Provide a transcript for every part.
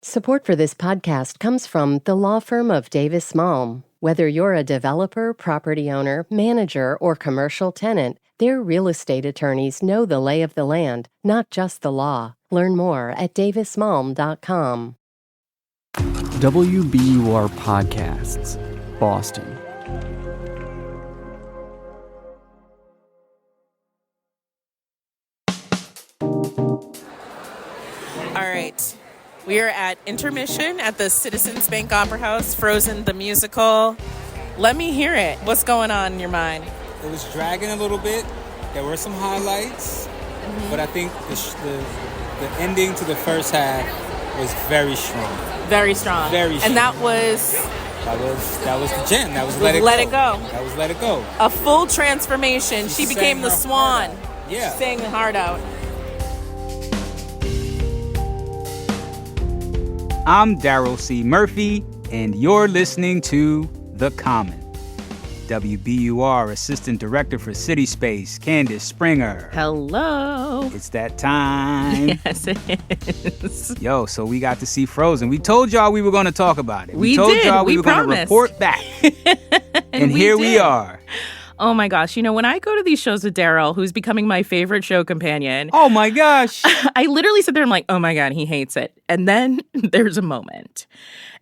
Support for this podcast comes from the law firm of Davis Malm. Whether you're a developer, property owner, manager, or commercial tenant, their real estate attorneys know the lay of the land, not just the law. Learn more at davismalm.com. WBUR Podcasts, Boston. All right. We are at intermission at the Citizens Bank Opera House, Frozen the musical. Let me hear it. What's going on in your mind? It was dragging a little bit. There were some highlights, but I think the ending to the first half was very strong. Very strong. Very strong. And that was the gem. That was Let It Go. That was Let It Go. A full transformation. She became the swan. Yeah. She sang her heart out. I'm Daryl C. Murphy, and you're listening to The Common. WBUR Assistant Director for CitySpace, Candice Springer. Hello. It's that time. Yes, it is. Yo, so we got to see Frozen. We told y'all we were going to talk about it. We told did. y'all we were going to promised. report back. and here we are. Oh my gosh. You know, when I go to these shows with Daryl, who's becoming my favorite show companion. Oh my gosh. I literally sit there and I'm like, oh my God, he hates it. And then there's a moment.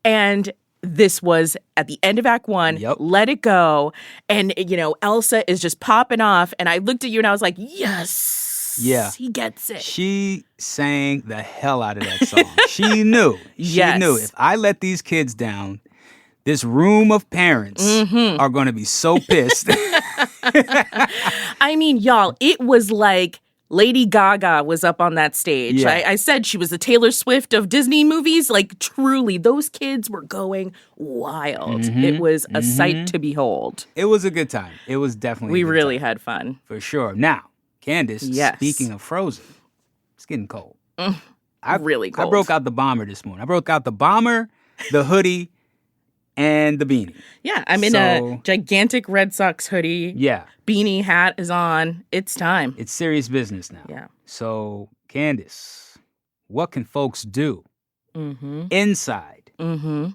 And this was at the end of Act 1. Yep. Let It Go. And, you know, Elsa is just popping off. And I looked at you and I was like, yes. Yeah. He gets it. She sang the hell out of that song. She knew. Yes. She knew. If I let these kids down, this room of parents are going to be so pissed. I mean, y'all, it was like Lady Gaga was up on that stage. Yeah. I said she was the Taylor Swift of Disney movies. Like, truly, those kids were going wild. It was a sight to behold. It was a good time. It was definitely We a good really time. had fun. For sure. Now, Candice, Yes. speaking of Frozen, it's getting cold. Really cold. I broke out the bomber this morning. I broke out the bomber, the hoodie, and the beanie. Yeah, I'm in a gigantic Red Sox hoodie. Yeah. Beanie hat is on. It's time. It's serious business now. Yeah. So, Candice, what can folks do inside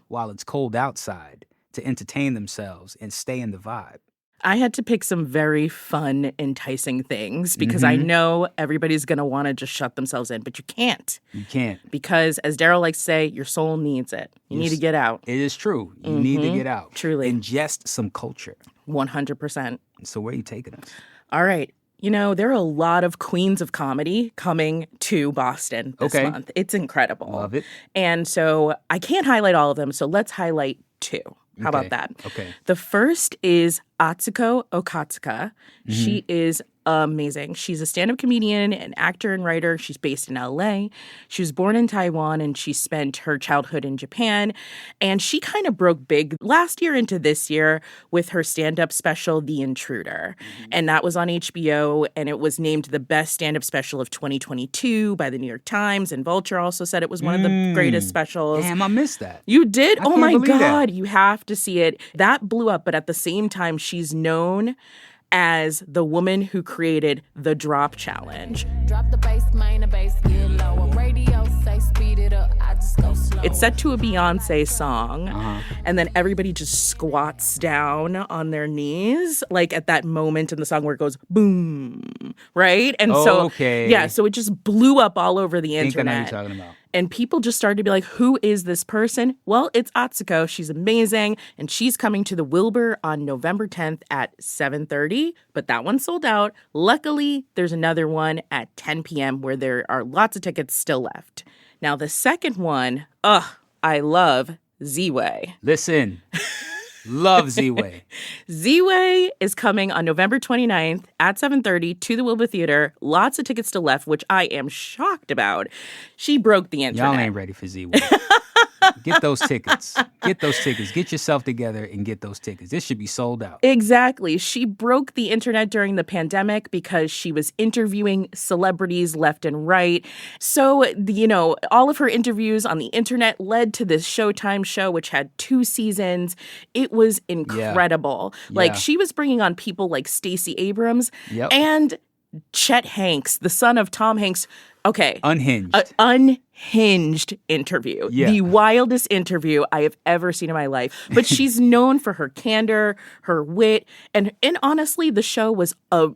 while it's cold outside to entertain themselves and stay in the vibe? I had to pick some very fun, enticing things because I know everybody's going to want to just shut themselves in, but you can't. You can't. Because, as Daryl likes to say, your soul needs it. You need to get out. It is true. You need to get out. Truly. Ingest some culture. 100%. So where are you taking us? All right. You know, there are a lot of queens of comedy coming to Boston this month. It's incredible. Love it. And so I can't highlight all of them, so let's highlight 2. How about that? Okay. The first is Atsuko Okatsuka. She is amazing. She's a stand-up comedian, an actor and writer. She's based in LA. She was born in Taiwan, and she spent her childhood in Japan. And she kind of broke big last year into this year with her stand-up special, The Intruder. And that was on HBO, and it was named the best stand-up special of 2022 by the New York Times, and Vulture also said it was one of the greatest specials. Damn, I missed that. You did? I Oh can't my believe God. that. You have to see it. That blew up, but at the same time, she's known as the woman who created the Drop Challenge. Drop the bass, main the bass, get lower. Radio say speed it up, I just go slow. It's set to a Beyonce song, and then everybody just squats down on their knees, like at that moment in the song where it goes boom, right? And so it just blew up all over the I think I know internet. what you're talking about. And people just started to be like, who is this person? Well, it's Atsuko. She's amazing. And she's coming to the Wilbur on November 10th at 7:30. But that one sold out. Luckily, there's another one at 10 p.m. where there are lots of tickets still left. Now, the second one, I love Ziwe. Listen. Love Ziwe. Ziwe is coming on November 29th at 7:30 to the Wilbur Theater. Lots of tickets still left, which I am shocked about. She broke the internet. Y'all ain't ready for Ziwe. Get those tickets. Get those tickets. Get yourself together and get those tickets. This should be sold out. Exactly. She broke the internet during the pandemic because she was interviewing celebrities left and right. So, all of her interviews on the internet led to this Showtime show, which had 2 seasons. It was incredible. Yeah. Like, she was bringing on people like Stacey Abrams and Chet Hanks, the son of Tom Hanks. Okay. Unhinged. Unhinged. unhinged interview. Yeah. The wildest interview I have ever seen in my life. But she's known for her candor, her wit, and honestly, the show was a,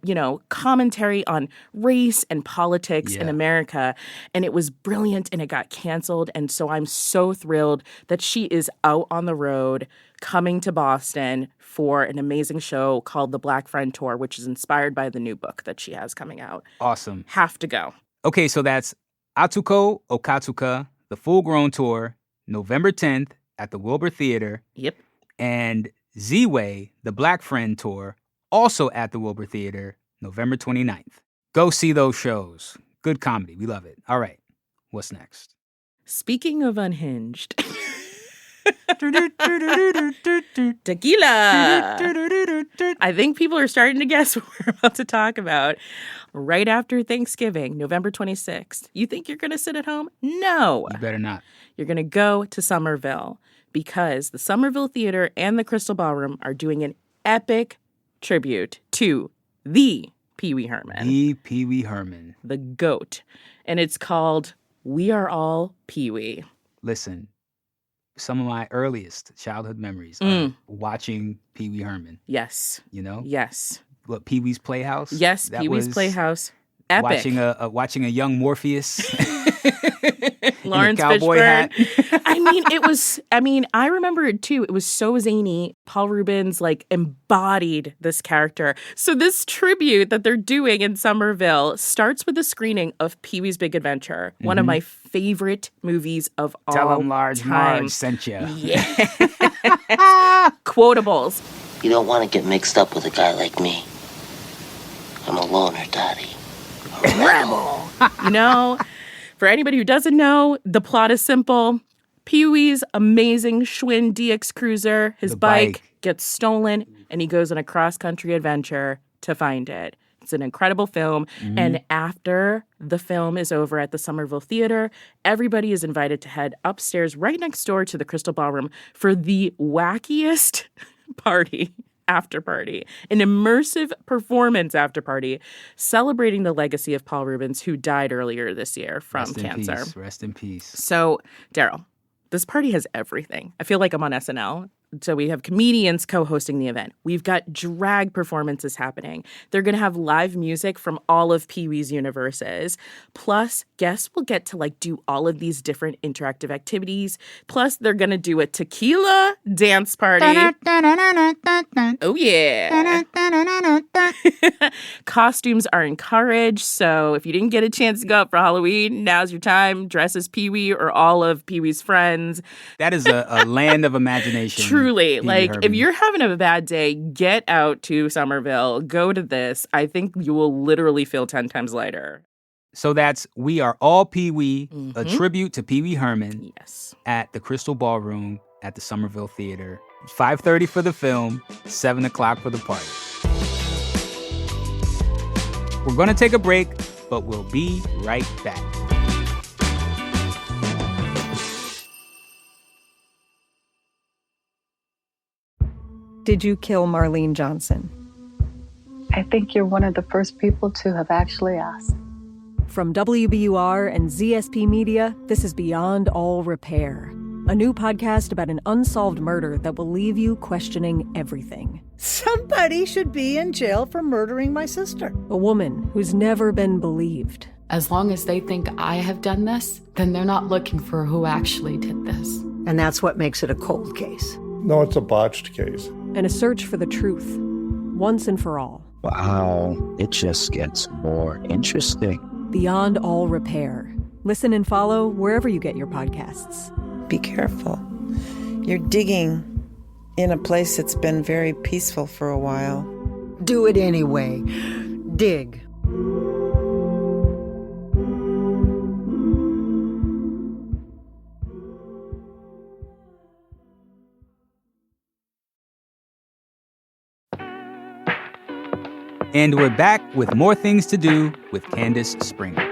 commentary on race and politics in America. And it was brilliant and it got canceled. And so I'm so thrilled that she is out on the road coming to Boston for an amazing show called The Black Friend Tour, which is inspired by the new book that she has coming out. Awesome. Have to go. Okay, so that's Atsuko, Okatsuka, the full-grown tour, November 10th at the Wilbur Theater. Yep. And Ziwe, the Black Friend tour, also at the Wilbur Theater, November 29th. Go see those shows. Good comedy. We love it. All right. What's next? Speaking of unhinged... Tequila. I think people are starting to guess what we're about to talk about. Right after Thanksgiving, November 26th. You think you're going to sit at home? No. You better not. You're going to go to Somerville because the Somerville Theater and the Crystal Ballroom are doing an epic tribute to the Pee Wee Herman. The Pee Wee Herman. The GOAT. And it's called We Are All Pee Wee. Listen. Some of my earliest childhood memories are watching Pee Wee Herman. Yes. Yes. What, Pee Wee's Playhouse? Yes, Pee Wee's Playhouse. Epic. Watching a young Morpheus. Lawrence in a cowboy hat. I remember it too. It was so zany. Paul Rubens embodied this character. So this tribute that they're doing in Somerville starts with a screening of Pee Wee's Big Adventure, one of my favorite movies of all time. Tell 'em Large Marge sent you. Yeah. Quotables. You don't want to get mixed up with a guy like me. I'm a loner, Daddy. A rebel. For anybody who doesn't know, the plot is simple. Pee Wee's amazing Schwinn DX Cruiser, his bike gets stolen, and he goes on a cross-country adventure to find it. It's an incredible film. And after the film is over at the Somerville Theater, everybody is invited to head upstairs right next door to the Crystal Ballroom for the wackiest after party, an immersive performance after party celebrating the legacy of Paul Rubens, who died earlier this year from cancer. Rest in peace. So, Daryl, this party has everything. I feel like I'm on SNL. So we have comedians co-hosting the event. We've got drag performances happening. They're going to have live music from all of Pee Wee's universes. Plus, guests will get to do all of these different interactive activities. Plus, they're going to do a tequila dance party. Oh, yeah. Costumes are encouraged. So if you didn't get a chance to go out for Halloween, now's your time. Dress as Pee Wee or all of Pee Wee's friends. That is a land of imagination. Truly. If you're having a bad day, get out to Somerville. Go to this. I think you will literally feel 10 times lighter. So that's We Are All Pee Wee, a tribute to Pee Wee Herman. Yes. At the Crystal Ballroom at the Somerville Theater. 5:30 for the film, 7 o'clock for the party. We're going to take a break, but we'll be right back. Did you kill Marlene Johnson? I think you're one of the first people to have actually asked. From WBUR and ZSP Media, this is Beyond All Repair, a new podcast about an unsolved murder that will leave you questioning everything. Somebody should be in jail for murdering my sister. A woman who's never been believed. As long as they think I have done this, then they're not looking for who actually did this. And that's what makes it a cold case. No, it's a botched case. And a search for the truth, once and for all. Wow, it just gets more interesting. Beyond All Repair. Listen and follow wherever you get your podcasts. Be careful. You're digging in a place that's been very peaceful for a while. Do it anyway. Dig. And we're back with more things to do with Candice Springer.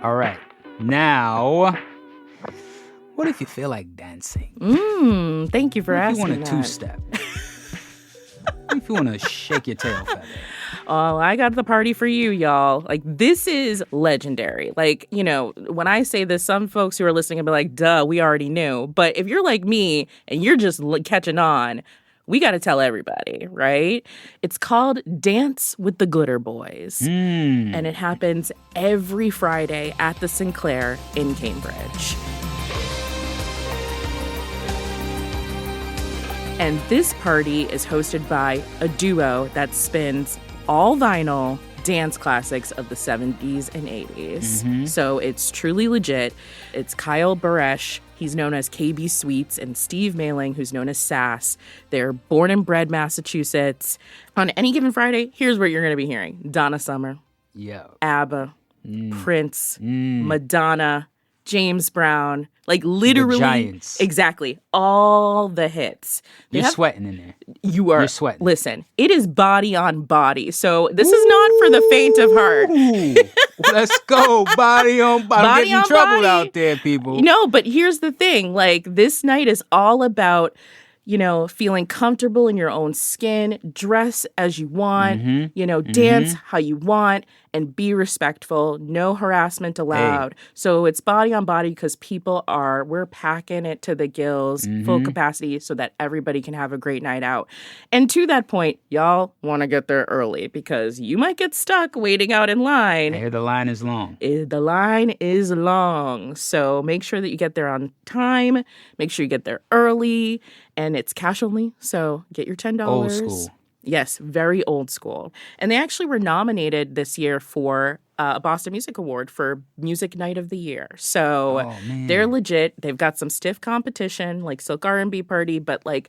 All right. Now, what if you feel like dancing? Thank you for asking that. What if you want a two-step? What if you want to shake your tail feather? Oh, I got the party for you, y'all. Like, this is legendary. Like, you know, when I say this, some folks who are listening will be like, duh, we already knew. But if you're like me and you're just catching on, we got to tell everybody, right? It's called Dance with the Glitter Boys. And it happens every Friday at the Sinclair in Cambridge. And this party is hosted by a duo that spins all vinyl dance classics of the 70s and 80s. So it's truly legit. It's Kyle Baresh. He's known as KB Sweets, and Steve Mailing, who's known as Sass. They're born and bred Massachusetts. On any given Friday, here's what you're going to be hearing. Donna Summer, ABBA, Prince, Madonna, James Brown, like literally. The giants. Exactly. All the hits. You're sweating in there. You're sweating. Listen, it is body on body. So this is not for the faint of heart. Let's go. Body on body. I'm getting in trouble body. out there, people. No, but here's the thing. Like, this night is all about, you know, feeling comfortable in your own skin, dress as you want, you know, dance how you want, and be respectful. No harassment allowed. So it's body on body because we're packing it to the gills, full capacity, so that everybody can have a great night out. And to that point, y'all want to get there early because you might get stuck waiting out in line. I hear the line is long. The line is long. So make sure that you get there on time. Make sure you get there early. And it's cash only, so get your $10. Old school. Yes, very old school. And they actually were nominated this year for a Boston Music Award for Music Night of the Year. So they're legit. They've got some stiff competition, like Silk R&B Party, but like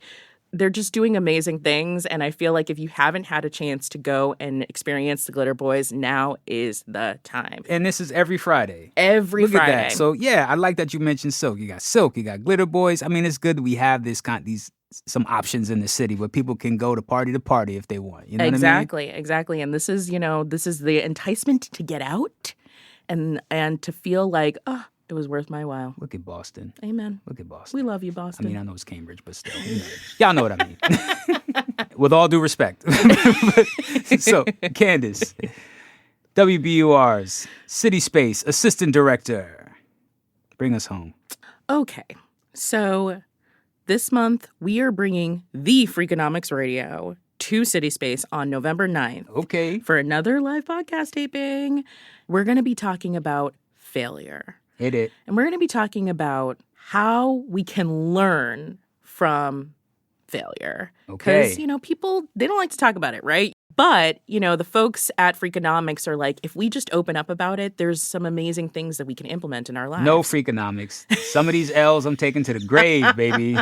they're just doing amazing things. And I feel like if you haven't had a chance to go and experience the Glitter Boys, now is the time. And this is every Friday. Every Friday. Look at that. So yeah, I like that you mentioned Silk. You got Silk, you got Glitter Boys. I mean, it's good that we have these some options in the city where people can go to party if they want. You know what I mean? Exactly. And this is the enticement to get out and to feel like, oh, it was worth my while. Look at Boston. Amen. Look at Boston. We love you, Boston. I mean, I know it's Cambridge, but still, y'all know what I mean. With all due respect. So, Candice, WBUR's CitySpace Assistant Director. Bring us home. Okay. So, this month, we are bringing the Freakonomics Radio to CitySpace on November 9th. Okay. For another live podcast taping. We're going to be talking about failure. Hit it. And we're going to be talking about how we can learn from failure. Okay. Because, you know, people, they don't like to talk about it, right? But, you know, the folks at Freakonomics are like, if we just open up about it, there's some amazing things that we can implement in our lives. No Freakonomics. Some of these L's I'm taking to the grave, baby.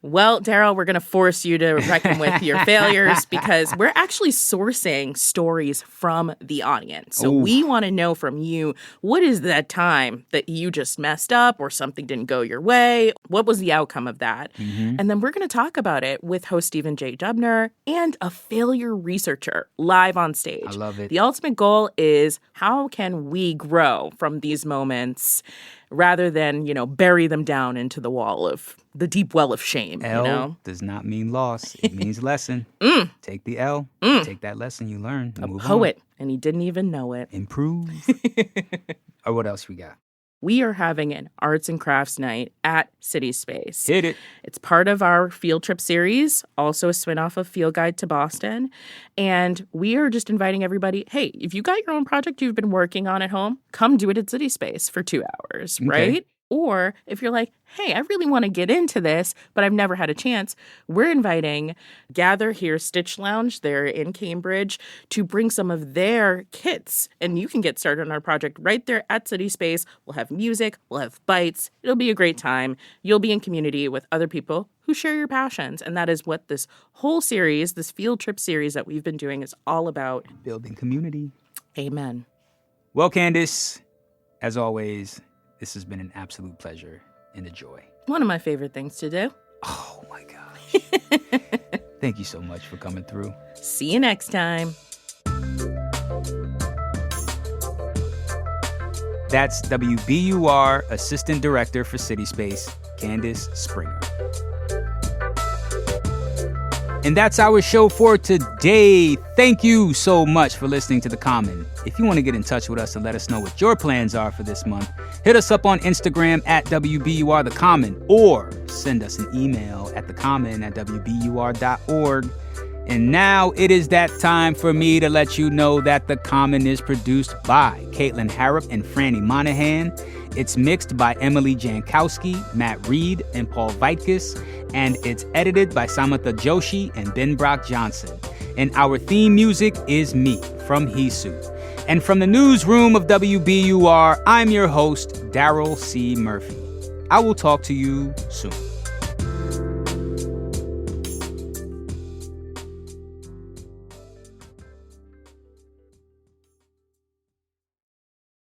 Well, Daryl, we're going to force you to reckon with your failures because we're actually sourcing stories from the audience. So we want to know from you, what is that time that you just messed up or something didn't go your way? What was the outcome of that? And then we're going to talk about it with host Stephen J. Dubner and a failure researcher live on stage. I love it. The ultimate goal is how can we grow from these moments rather than, you know, bury them down into the deep well of shame. L does not mean loss. It means lesson. Take the L. Take that lesson you learned. A poet, and he didn't even know it. Improve. Or what else we got? We are having an arts and crafts night at CitySpace. Hit it. It's part of our field trip series, also a spinoff of Field Guide to Boston. And we are just inviting everybody, hey, if you got your own project you've been working on at home, come do it at CitySpace for 2 hours, right? Or if you're like, hey, I really want to get into this, but I've never had a chance, we're inviting Gather Here Stitch Lounge. They're in Cambridge to bring some of their kits. And you can get started on our project right there at CitySpace. We'll have music. We'll have bites. It'll be a great time. You'll be in community with other people who share your passions. And that is what this whole series, this field trip series that we've been doing is all about. Building community. Amen. Well, Candice, as always, this has been an absolute pleasure and a joy. One of my favorite things to do. Oh, my gosh. Thank you so much for coming through. See you next time. That's WBUR Assistant Director for CitySpace, Candice Springer. And that's our show for today. Thank you so much for listening to The Common. If you want to get in touch with us and let us know what your plans are for this month, hit us up on Instagram at WBUR The Common, or send us an email at thecommon@wbur.org. And now it is that time for me to let you know that The Common is produced by Caitlin Harrop and Franny Monahan. It's mixed by Emily Jankowski, Matt Reed, and Paul Vaitkus, and it's edited by Samatha Joshi and Ben Brock Johnson. And our theme music is Me from Hisu. And from the newsroom of WBUR, I'm your host, Daryl C. Murphy. I will talk to you soon.